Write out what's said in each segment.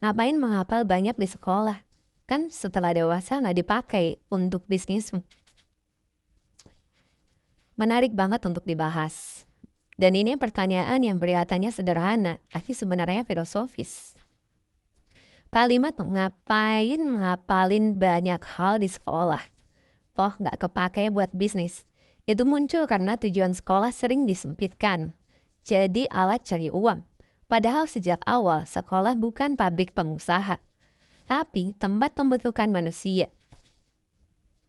Ngapain menghafal banyak di sekolah? Kan setelah dewasa nggak dipakai untuk bisnismu. Menarik banget untuk dibahas. Dan ini pertanyaan yang kelihatannya sederhana, tapi sebenarnya filosofis. Kalimat ngapain ngapalin banyak hal di sekolah? Toh nggak kepakai buat bisnis. Itu muncul karena tujuan sekolah sering disempitkan. Jadi alat cari uang. Padahal sejak awal sekolah bukan pabrik pengusaha, tapi tempat pembentukan manusia.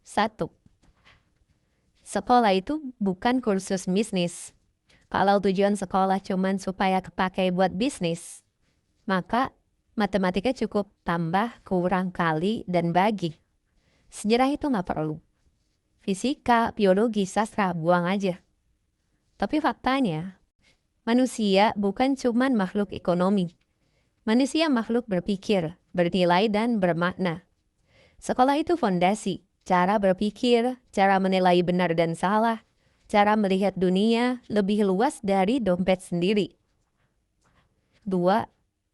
Satu, sekolah itu bukan kursus bisnis. Kalau tujuan sekolah cuma supaya kepakai buat bisnis, maka matematika cukup tambah, kurang, kali, dan bagi. Sejarah itu nggak perlu. Fisika, biologi, sastra, buang aja. Tapi faktanya, manusia bukan cuma makhluk ekonomi. Manusia makhluk berpikir, bernilai, dan bermakna. Sekolah itu fondasi, cara berpikir, cara menilai benar dan salah, cara melihat dunia lebih luas dari dompet sendiri. Dua,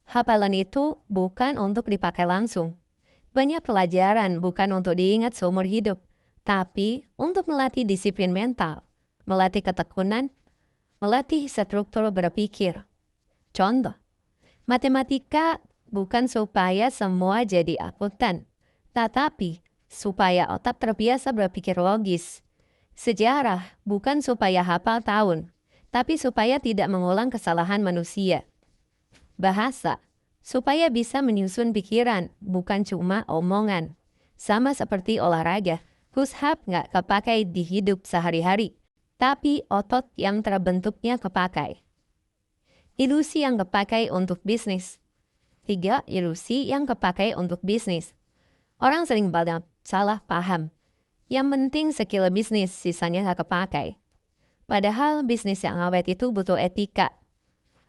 hafalan itu bukan untuk dipakai langsung. Banyak pelajaran bukan untuk diingat seumur hidup, tapi untuk melatih disiplin mental, melatih ketekunan, melatih struktur berpikir. Contoh, matematika bukan supaya semua jadi akuntan, tetapi supaya otak terbiasa berpikir logis. Sejarah bukan supaya hafal tahun, tapi supaya tidak mengulang kesalahan manusia. Bahasa, supaya bisa menyusun pikiran, bukan cuma omongan. Sama seperti olahraga, push up nggak kepakai di hidup sehari-hari, tapi otot yang terbentuknya kepakai. Ilusi yang kepakai untuk bisnis. Tiga, ilusi yang kepakai untuk bisnis. Orang sering banget salah paham. Yang penting skill bisnis, sisanya nggak kepakai. Padahal bisnis yang awet itu butuh etika,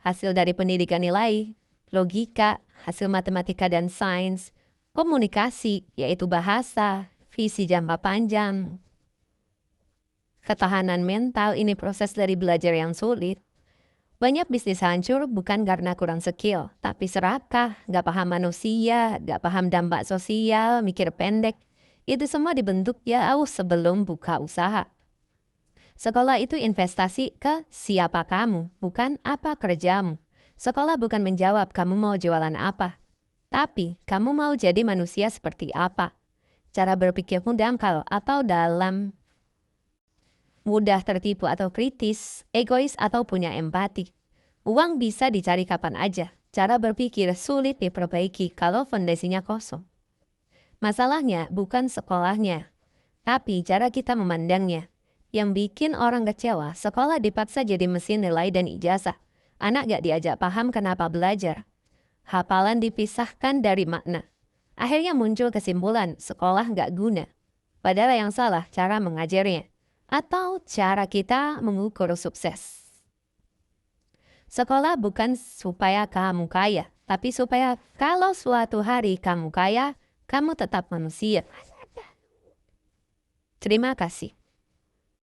hasil dari pendidikan nilai, logika, hasil matematika dan sains, komunikasi, yaitu bahasa, visi jangka panjang. Ketahanan mental ini proses dari belajar yang sulit. Banyak bisnis hancur bukan karena kurang skill, tapi serakah, gak paham manusia, gak paham dampak sosial, mikir pendek. Itu semua dibentuk jauh sebelum buka usaha. Sekolah itu investasi ke siapa kamu, bukan apa kerjamu. Sekolah bukan menjawab kamu mau jualan apa, tapi kamu mau jadi manusia seperti apa. Cara berpikirmu dangkal atau dalam, mudah tertipu atau kritis, egois atau punya empati. Uang bisa dicari kapan aja. Cara berpikir sulit diperbaiki kalau fondasinya kosong. Masalahnya bukan sekolahnya, tapi cara kita memandangnya. Yang bikin orang kecewa, sekolah dipaksa jadi mesin nilai dan ijazah. Anak gak diajak paham kenapa belajar. Hafalan dipisahkan dari makna. Akhirnya muncul kesimpulan sekolah gak guna. Padahal yang salah cara mengajarnya. Atau cara kita mengukur sukses. Sekolah bukan supaya kamu kaya, tapi supaya kalau suatu hari kamu kaya, kamu tetap manusia. Terima kasih.